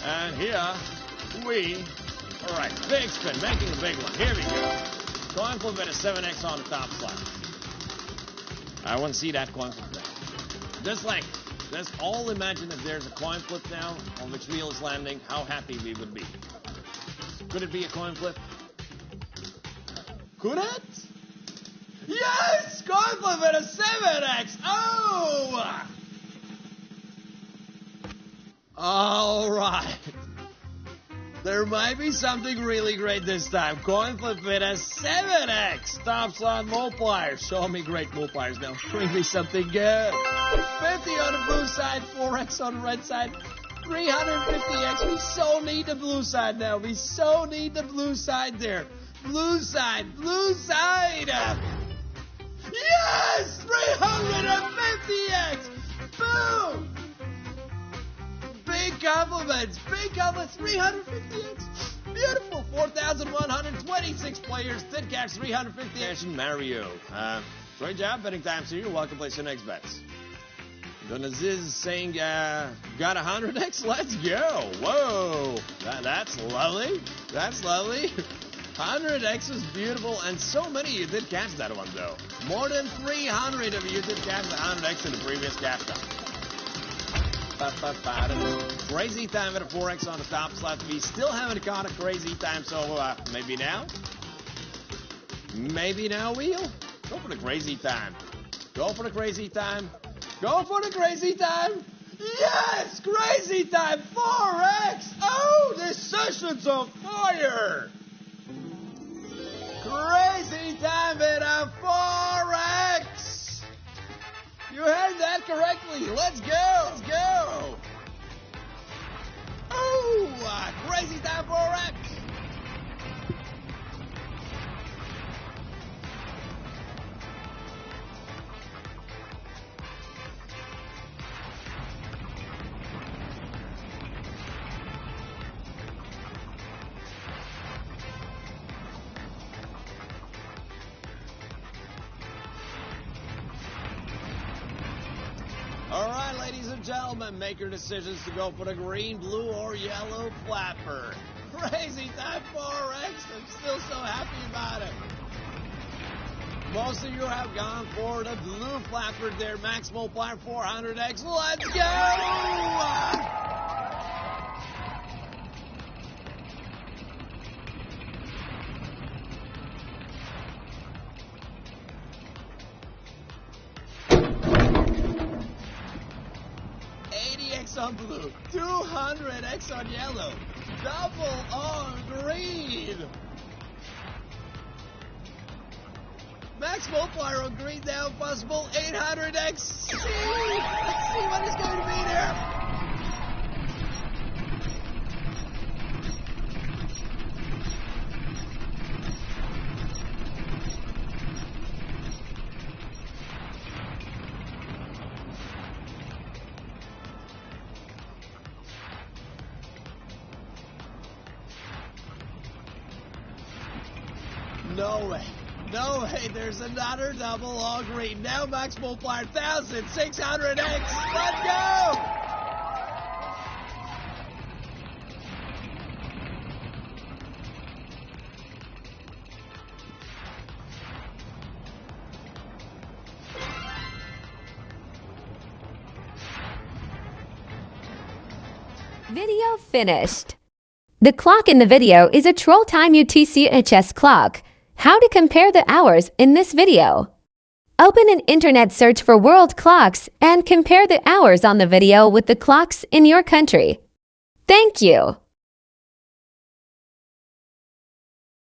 And here we... Alright, big spin, making a big one. Here we go. Coin flip at a 7x on the top slot. I want to see that coin flip now. Let's all imagine that there's a coin flip now on which wheel is landing, how happy we would be. Could it be a coin flip? Could it? Yes! Coin flip at a 7x! Oh! Alright. There might be something really great this time. Coin flip at a 7x. Top slot multipliers. Show me great multipliers now. Bring me something good. 50 on the blue side, 4x on the red side. 350x. We so need the blue side now. We so need the blue side there. Blue side, blue side. Yes! 350x. Boom! Big compliments, 350x. Beautiful, 4,126 players did catch 350x. Mario. Great job, betting time to you. Welcome to place your next bets. Donaziz is saying, got 100x? Let's go. Whoa, that's lovely. That's lovely. 100x was beautiful, and so many of you did catch that one, though. More than 300 of you did catch the 100x in the previous cash time. Crazy time at a 4x on the top slot. We still haven't caught a crazy time, so maybe now? Maybe now, wheel? Go for the crazy time. Go for the crazy time. Go for the crazy time. Yes! Crazy time! 4x! Oh, this session's on fire! Crazy time at a 4x! You heard that correctly. Let's go. Let's go. Oh, crazy time 4x. All right, ladies and gentlemen, make your decisions to go for the green, blue, or yellow flapper. Crazy time 4x. I'm still so happy about it. Most of you have gone for the blue flapper there. Max multiplier 400x. Let's go! 80x on blue, 200x on yellow, double on green. Max multiplier on green now possible, 800x. Let's see what is going to be there. No way. No way. There's another double on green. Now max multiplier 1,600x. Let's go! Video finished. The clock in the video is a Troll Time UTC-HS clock. How to compare the hours in this video. Open an internet search for world clocks and compare the hours on the video with the clocks in your country. Thank you.